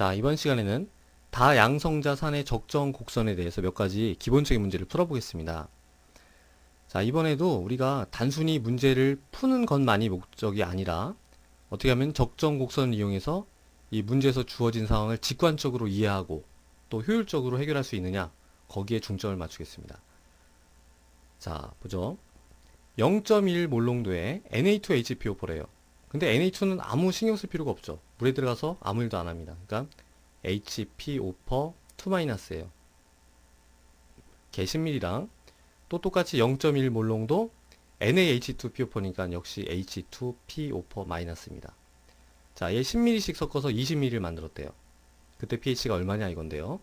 자, 이번 시간에는 다양성자산의 적정 곡선에 대해서 몇 가지 기본적인 문제를 풀어보겠습니다. 자, 이번에도 우리가 단순히 문제를 푸는 것만이 목적이 아니라 어떻게 하면 적정 곡선을 이용해서 이 문제에서 주어진 상황을 직관적으로 이해하고 또 효율적으로 해결할 수 있느냐, 거기에 중점을 맞추겠습니다. 자, 보죠. 0.1 몰롱도의 Na2HPO4래요. 근데 Na2는 아무 신경 쓸 필요가 없죠. 물에 들어가서 아무 일도 안 합니다. 그러니까 HPO4 2-예요. 개신밀이랑 또 똑같이 0.1 몰롱도 NaH2PO4니까 역시 H2PO4-입니다. 자, 얘 10ml씩 섞어서 20ml를 만들었대요. 그때 pH가 얼마냐 이건데요.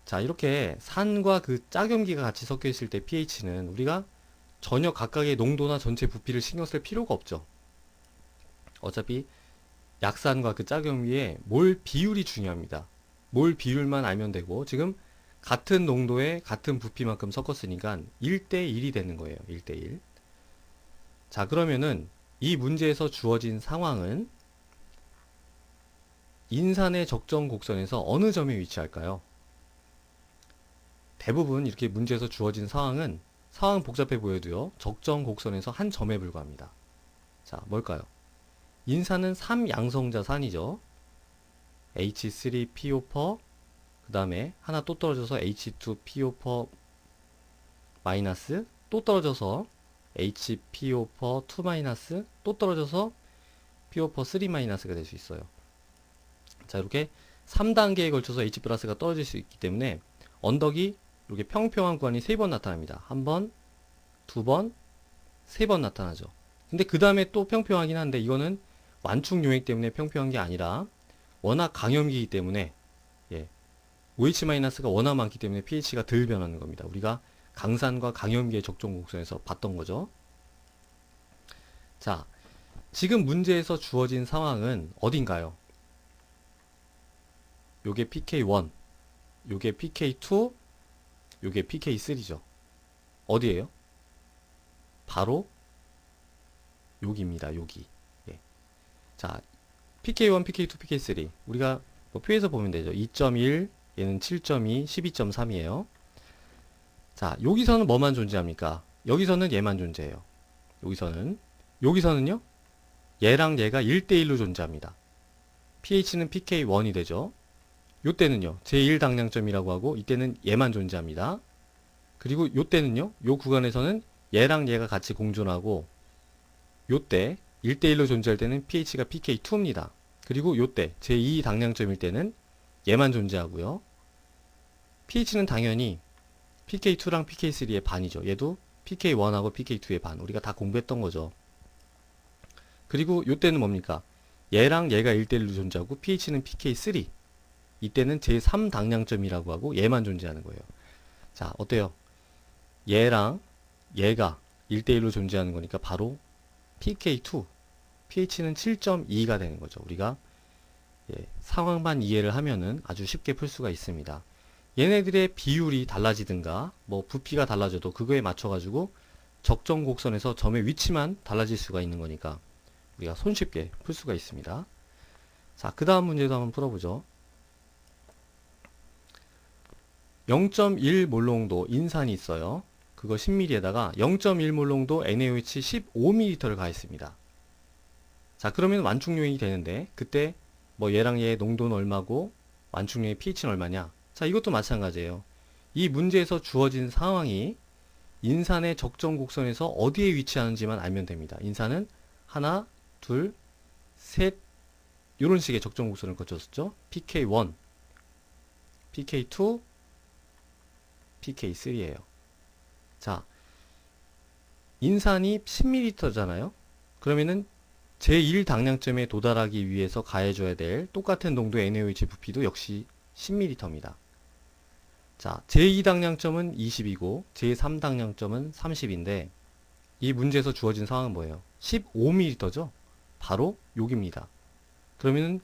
자, 이렇게 산과 그 짝염기가 같이 섞여 있을 때 pH는 우리가 전혀 각각의 농도나 전체 부피를 신경 쓸 필요가 없죠. 어차피 약산과 그 짝염기의 몰 비율이 중요합니다. 몰 비율만 알면 되고, 지금 같은 농도의 같은 부피만큼 섞었으니까 1대1이 되는 거예요. 1대1. 자, 그러면은 이 문제에서 주어진 상황은 인산의 적정 곡선에서 어느 점에 위치할까요? 대부분 이렇게 문제에서 주어진 상황은 상황 복잡해 보여도요, 적정 곡선에서 한 점에 불과합니다. 자, 뭘까요? 인산은 3양성자산이죠. H3PO4, 그 다음에 하나 또 떨어져서 H2PO4 마이너스, 또 떨어져서 HPO4 2 마이너스, 또 떨어져서 PO4 3 마이너스가 될 수 있어요. 자, 이렇게 3단계에 걸쳐서 H 플러스가 떨어질 수 있기 때문에 언덕이 이렇게 평평한 구간이 3번 나타납니다. 한 번, 두 번, 3번 나타나죠. 근데 그 다음에 또 평평하긴 한데 이거는 완충 용액 때문에 평평한 게 아니라 워낙 강염기이기 때문에 OH-가 워낙 많기 때문에 pH가 덜 변하는 겁니다. 우리가 강산과 강염기의 적정 곡선에서 봤던 거죠. 자, 지금 문제에서 주어진 상황은 어딘가요? 요게 pK1, 요게 pK2, 요게 pK3죠. 어디예요? 바로 여기입니다. 여기. 예. 자, pK1, pK2, pK3 우리가 뭐 표에서 보면 되죠. 2.1, 얘는 7.2, 12.3이에요. 자, 여기서는 뭐만 존재합니까? 여기서는 얘만 존재해요. 여기서는요? 얘랑 얘가 1대1로 존재합니다. pH는 pK1이 되죠. 요때는요, 제1당량점이라고 하고 이때는 얘만 존재합니다. 그리고 요때는요, 요 구간에서는 얘랑 얘가 같이 공존하고 요때 1대1로 존재할 때는 pH가 pK2입니다. 그리고 요때 제2당량점일 때는 얘만 존재하고요. pH는 당연히 pK2랑 pK3의 반이죠. 얘도 pK1하고 pK2의 반. 우리가 다 공부했던 거죠. 그리고 요때는 뭡니까? 얘랑 얘가 1대1로 존재하고 pH는 pK3. 이때는 제3당량점이라고 하고 얘만 존재하는 거예요. 자, 어때요? 얘랑 얘가 1대1로 존재하는 거니까 바로 pK2. pH는 7.2가 되는 거죠. 우리가 상황만 이해를 하면은 아주 쉽게 풀 수가 있습니다. 얘네들의 비율이 달라지든가 뭐 부피가 달라져도 그거에 맞춰 가지고 적정 곡선에서 점의 위치만 달라질 수가 있는 거니까 우리가 손쉽게 풀 수가 있습니다. 자, 그 다음 문제도 한번 풀어보죠. 0.1 몰롱도 인산이 있어요. 그거 10ml에다가 0.1 몰롱도 NaOH 15ml를 가했습니다. 자, 그러면 완충용액이 되는데 그때 뭐 얘랑 얘의 농도는 얼마고 완충용액 pH는 얼마냐? 자, 이것도 마찬가지예요. 이 문제에서 주어진 상황이 인산의 적정 곡선에서 어디에 위치하는지만 알면 됩니다. 인산은 하나, 둘, 셋 이런 식의 적정 곡선을 거쳤었죠. pK1, pK2, pK3예요. 자, 인산이 10ml잖아요. 그러면은 제1당량점에 도달하기 위해서 가해줘야 될 똑같은 농도의 NaOH 부피도 역시 10ml입니다. 자, 제2당량점은 20이고 제3당량점은 30인데 이 문제에서 주어진 상황은 뭐예요? 15ml죠? 바로 여기입니다. 그러면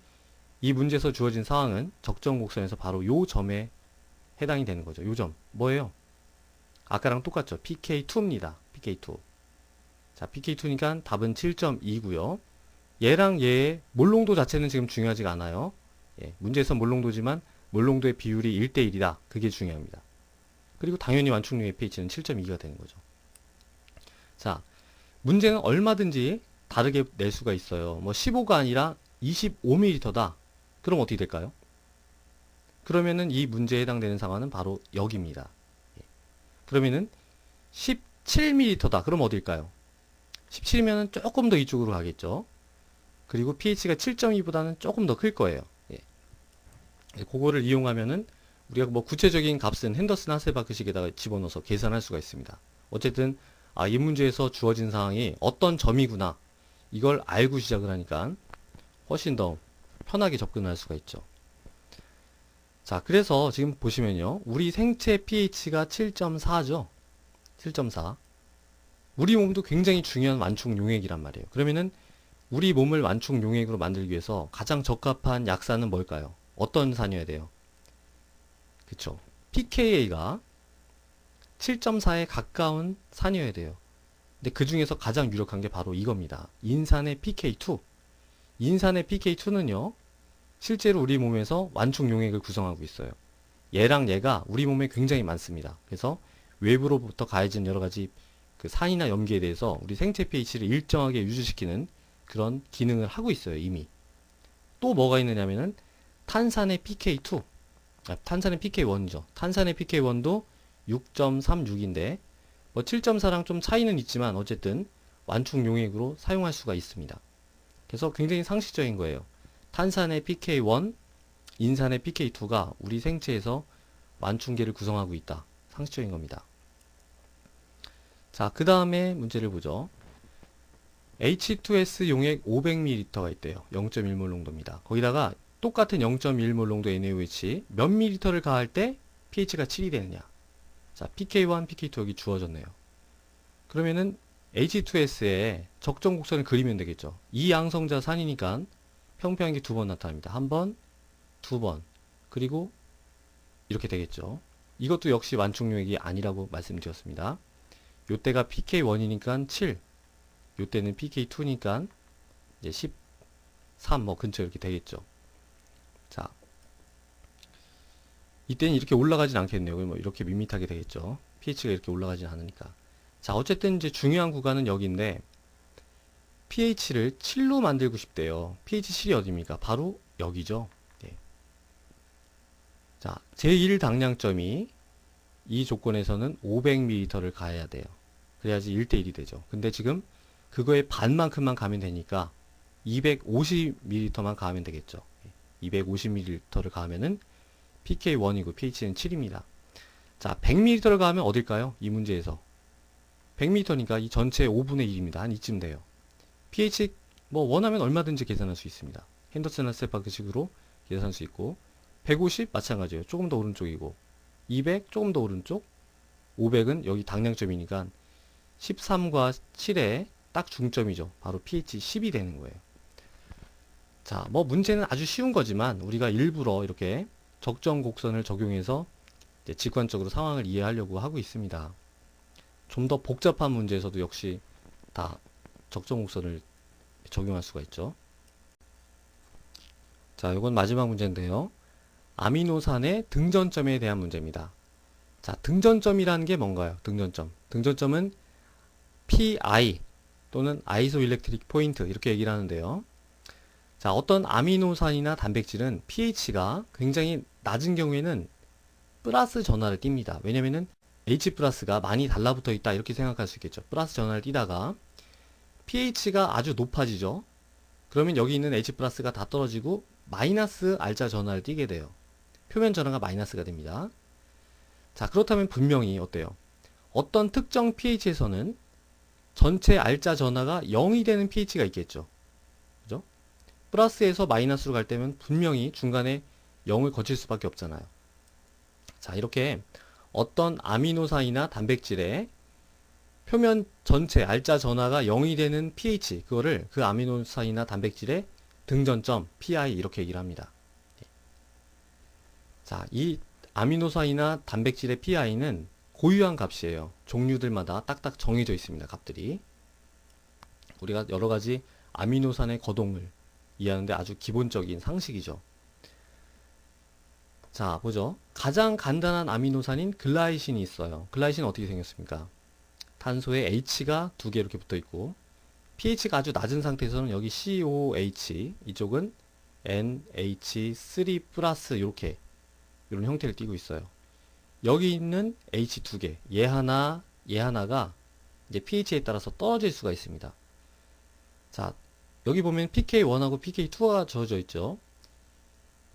이 문제에서 주어진 상황은 적정 곡선에서 바로 요 점에 해당이 되는 거죠. 요 점. 뭐예요? 아까랑 똑같죠? pK2입니다. pK2. 자, pK2니까 답은 7.2고요. 얘랑 얘의 몰롱도 자체는 지금 중요하지가 않아요. 예, 문제에서 몰롱도지만 몰롱도의 비율이 1대1이다. 그게 중요합니다. 그리고 당연히 완충용의 pH는 7.2가 되는 거죠. 자, 문제는 얼마든지 다르게 낼 수가 있어요. 뭐 15가 아니라 25ml다. 그럼 어떻게 될까요? 그러면은 이 문제에 해당되는 상황은 바로 여기입니다. 예. 그러면은 17ml다. 그럼 어딜까요? 17이면은 조금 더 이쪽으로 가겠죠. 그리고 pH가 7.2보다는 조금 더 클 거예요. 예. 그거를 이용하면은 우리가 뭐 구체적인 값은 핸더슨 하세바크식에다가 집어넣어서 계산할 수가 있습니다. 어쨌든 이 문제에서 주어진 상황이 어떤 점이구나 이걸 알고 시작을 하니까 훨씬 더 편하게 접근할 수가 있죠. 자, 그래서 지금 보시면요, 우리 생체 pH가 7.4죠. 7.4. 우리 몸도 굉장히 중요한 완충 용액이란 말이에요. 그러면은 우리 몸을 완충 용액으로 만들기 위해서 가장 적합한 약산은 뭘까요? 어떤 산이어야 돼요? 그쵸. pKa가 7.4에 가까운 산이어야 돼요. 근데 그 중에서 가장 유력한 게 바로 이겁니다. 인산의 pK2. 인산의 pK2는요, 실제로 우리 몸에서 완충 용액을 구성하고 있어요. 얘랑 얘가 우리 몸에 굉장히 많습니다. 그래서 외부로부터 가해진 여러 가지 그 산이나 염기에 대해서 우리 생체 pH를 일정하게 유지시키는 그런 기능을 하고 있어요, 이미. 또 뭐가 있느냐면은 탄산의 pK2, 탄산의 pK1이죠. 탄산의 pK1도 6.36인데 뭐 7.4랑 좀 차이는 있지만 어쨌든 완충 용액으로 사용할 수가 있습니다. 그래서 굉장히 상식적인 거예요. 탄산의 pK1, 인산의 pK2가 우리 생체에서 완충계를 구성하고 있다. 상식적인 겁니다. 자, 그 다음에 문제를 보죠. H2S 용액 500ml가 있대요. 0.1몰 농도입니다. 거기다가 똑같은 0.1몰 농도 NaOH 몇 ml를 가할 때 pH가 7이 되느냐. 자, pK1, pK2 여기 주어졌네요. 그러면은 H2S에 적정 곡선을 그리면 되겠죠. 이 양성자 산이니까 평평한 게 두 번 나타납니다. 한 번, 두 번, 그리고 이렇게 되겠죠. 이것도 역시 완충 용액이 아니라고 말씀드렸습니다. 요때가 pK1이니까 7, 요때는 pK2니까 이제 13 뭐 근처 이렇게 되겠죠. 자, 이때는 이렇게 올라가진 않겠네요. 뭐 이렇게 밋밋하게 되겠죠. pH가 이렇게 올라가진 않으니까. 자, 어쨌든 이제 중요한 구간은 여기인데 pH를 7로 만들고 싶대요. pH 7이 어디입니까? 바로 여기죠. 네. 자, 제1 당량점이 이 조건에서는 500ml를 가해야 돼요. 그래야지 1대1이 되죠. 근데 지금 그거의 반만큼만 가면 되니까 250ml만 가하면 되겠죠. 250ml를 가하면은 pK1이고 pH는 7입니다. 자, 100ml를 가하면 어딜까요? 이 문제에서 100m니까 이 전체의 5분의 1입니다. 한 이쯤 돼요. pH 뭐 원하면 얼마든지 계산할 수 있습니다. 핸더슨 하세바크식으로 계산할 수 있고 150 마찬가지예요. 조금 더 오른쪽이고 200 조금 더 오른쪽 500은 여기 당량점이니까 13과 7의 딱 중점이죠. 바로 pH 10이 되는 거예요. 자, 뭐 문제는 아주 쉬운 거지만 우리가 일부러 이렇게 적정 곡선을 적용해서 이제 직관적으로 상황을 이해하려고 하고 있습니다. 좀 더 복잡한 문제에서도 역시 다 적정 곡선을 적용할 수가 있죠. 자, 이건 마지막 문제인데요. 아미노산의 등전점에 대한 문제입니다. 자, 등전점이라는 게 뭔가요? 등전점. 등전점은 PI 또는 아이소일렉트릭 포인트 이렇게 얘기를 하는데요. 자, 어떤 아미노산이나 단백질은 pH가 굉장히 낮은 경우에는 플러스 전하를 띱니다. 왜냐면은 H 플러스가 많이 달라붙어 있다 이렇게 생각할 수 있겠죠. 플러스 전하를 띄다가 pH가 아주 높아지죠. 그러면 여기 있는 H 플러스가 다 떨어지고 마이너스 알자 전하를 띄게 돼요. 표면 전하가 마이너스가 됩니다. 자, 그렇다면 분명히 어때요? 어떤 특정 pH에서는 전체 알자 전하가 0이 되는 pH가 있겠죠. 그죠? 플러스에서 마이너스로 갈 때면 분명히 중간에 0을 거칠 수밖에 없잖아요. 자, 이렇게 어떤 아미노산이나 단백질의 표면 전체 알자 전하가 0이 되는 pH, 그거를 그 아미노산이나 단백질의 등전점, PI 이렇게 얘기를 합니다. 자, 이 아미노산이나 단백질의 PI는 고유한 값이에요. 종류들마다 딱딱 정해져 있습니다. 값들이. 우리가 여러 가지 아미노산의 거동을 이해하는데 아주 기본적인 상식이죠. 자, 보죠. 가장 간단한 아미노산인 글라이신이 있어요. 글라이신은 어떻게 생겼습니까? 탄소에 H가 두 개 이렇게 붙어 있고, pH가 아주 낮은 상태에서는 여기 COH, 이쪽은 NH3 플러스 이렇게 이런 형태를 띠고 있어요. 여기 있는 H 두 개, 얘 하나, 얘 하나가 이제 pH에 따라서 떨어질 수가 있습니다. 자, 여기 보면 pK1하고 pK2가 주어져 있죠.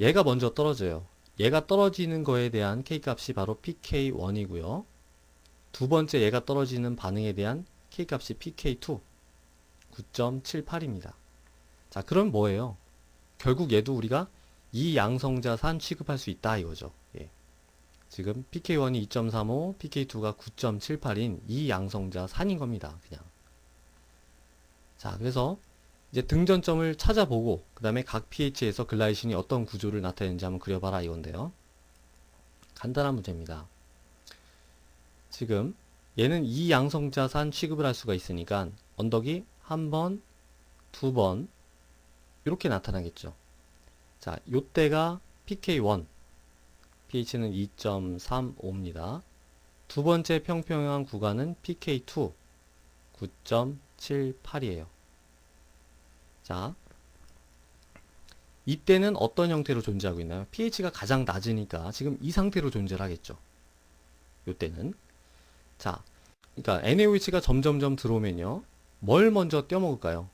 얘가 먼저 떨어져요. 얘가 떨어지는 거에 대한 K값이 바로 pK1이고요. 두 번째 얘가 떨어지는 반응에 대한 K값이 pK2, 9.78입니다. 자, 그럼 뭐예요? 결국 얘도 우리가 이양성자산 취급할 수 있다 이거죠. 예. 지금 pK1이 2.35, pK2가 9.78인 이양성자산인 겁니다. 그냥. 자, 그래서 이제 등전점을 찾아보고 그 다음에 각 pH에서 글라이신이 어떤 구조를 나타내는지 한번 그려봐라 이건데요. 간단한 문제입니다. 지금 얘는 이양성자산 취급을 할 수가 있으니까 언덕이 한 번, 두 번 이렇게 나타나겠죠. 자, 요때가 pK1, pH는 2.35입니다. 두 번째 평평한 구간은 pK2, 9.78이에요. 자, 이때는 어떤 형태로 존재하고 있나요? pH가 가장 낮으니까 지금 이 상태로 존재를 하겠죠. 요때는. 자, 그러니까 NaOH가 점점점 들어오면요. 뭘 먼저 떼어먹을까요?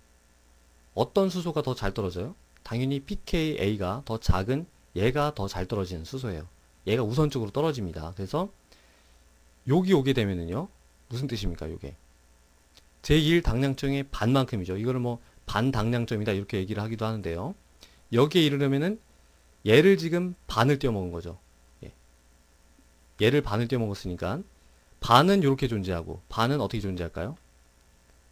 어떤 수소가 더 잘 떨어져요? 당연히 pKa가 더 작은 얘가 더 잘 떨어지는 수소예요. 얘가 우선적으로 떨어집니다. 그래서 여기 오게 되면은요. 무슨 뜻입니까? 요게 제1 당량점의 반만큼이죠. 이거를 뭐 반당량점이다 이렇게 얘기를 하기도 하는데요. 여기에 이르려면은 얘를 지금 반을 떼어먹은 거죠. 예. 얘를 반을 떼어먹었으니까 반은 이렇게 존재하고 반은 어떻게 존재할까요?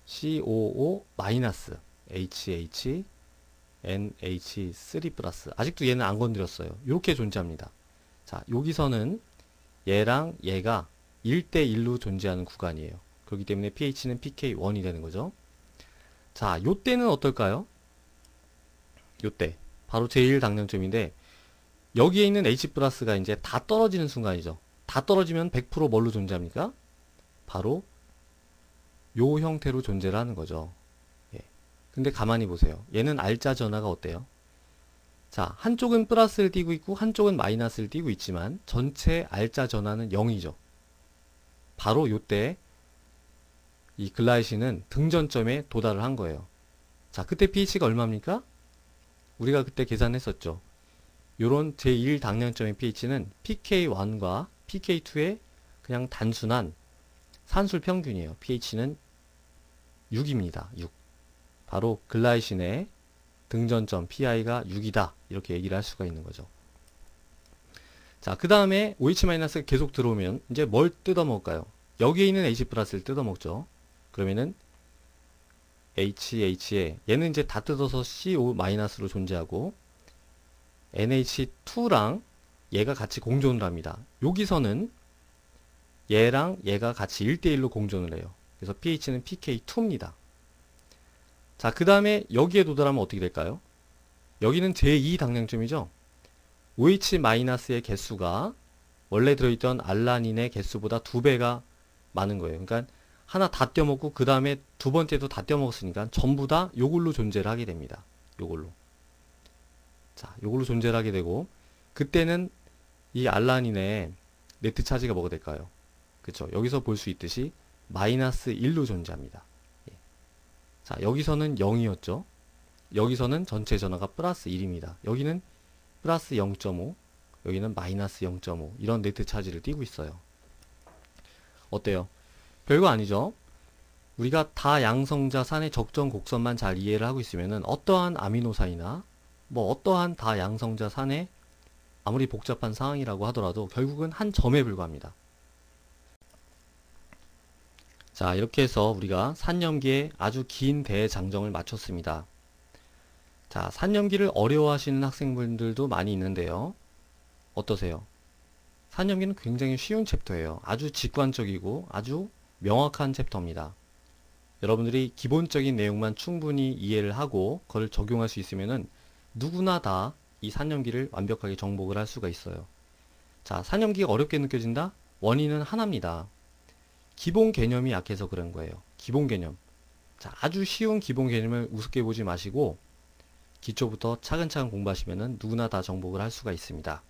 COO 마이너스 HH NH3 플러스. 아직도 얘는 안 건드렸어요. 이렇게 존재합니다. 자, 여기서는 얘랑 얘가 1대1로 존재하는 구간이에요. 그렇기 때문에 pH는 pK1이 되는 거죠. 자, 요때는 어떨까요? 요때 바로 제1 당량점인데 여기에 있는 H 플러스가 이제 다 떨어지는 순간이죠. 다 떨어지면 100% 뭘로 존재합니까? 바로 요 형태로 존재를 하는 거죠. 예. 근데 가만히 보세요. 얘는 알자 전하가 어때요? 자, 한쪽은 플러스를 띄고 있고 한쪽은 마이너스를 띄고 있지만 전체 알자 전하는 0이죠. 바로 요때 이 글라이신은 등전점에 도달을 한 거예요. 자, 그때 pH가 얼마입니까? 우리가 그때 계산했었죠. 요런 제1 당량점의 pH는 pK1과 pK2의 그냥 단순한 산술 평균이에요. pH는 6입니다. 6. 바로 글라이신의 등전점 PI가 6이다. 이렇게 얘기를 할 수가 있는 거죠. 자, 그 다음에 OH-가 계속 들어오면 이제 뭘 뜯어먹을까요? 여기에 있는 H+를 뜯어먹죠. 그러면은 HH에 얘는 이제 다 뜯어서 CO-로 존재하고 NH2랑 얘가 같이 공존을 합니다. 여기서는 얘랑 얘가 같이 1대1로 공존을 해요. 그래서 pH는 pK2입니다. 자, 그 다음에 여기에 도달하면 어떻게 될까요? 여기는 제2 당량점이죠. OH-의 개수가 원래 들어있던 알라닌의 개수보다 2배가 많은 거예요. 그러니까 하나 다 떼어먹고 그 다음에 두 번째도 다 떼어먹었으니까 전부 다 요걸로 존재를 하게 됩니다. 요걸로. 자, 요걸로 존재를 하게 되고 그때는 이 알라닌의 네트 차지가 뭐가 될까요? 그쵸. 여기서 볼 수 있듯이 마이너스 1로 존재합니다. 예. 자, 여기서는 0이었죠. 여기서는 전체 전하가 플러스 1입니다. 여기는 플러스 0.5, 여기는 마이너스 0.5 이런 네트 차지를 띄고 있어요. 어때요? 별거 아니죠? 우리가 다양성자산의 적정 곡선만 잘 이해를 하고 있으면은 어떠한 아미노산이나 뭐 어떠한 다양성자산의 아무리 복잡한 상황이라고 하더라도 결국은 한 점에 불과합니다. 자, 이렇게 해서 우리가 산염기의 아주 긴 대장정을 마쳤습니다. 자, 산염기를 어려워하시는 학생분들도 많이 있는데요. 어떠세요? 산염기는 굉장히 쉬운 챕터예요. 아주 직관적이고 아주 명확한 챕터입니다. 여러분들이 기본적인 내용만 충분히 이해를 하고 그걸 적용할 수 있으면은 누구나 다 이 산염기를 완벽하게 정복을 할 수가 있어요. 자, 산염기가 어렵게 느껴진다? 원인은 하나입니다. 기본 개념이 약해서 그런 거예요. 기본 개념. 자, 아주 쉬운 기본 개념을 우습게 보지 마시고 기초부터 차근차근 공부하시면 누구나 다 정복을 할 수가 있습니다.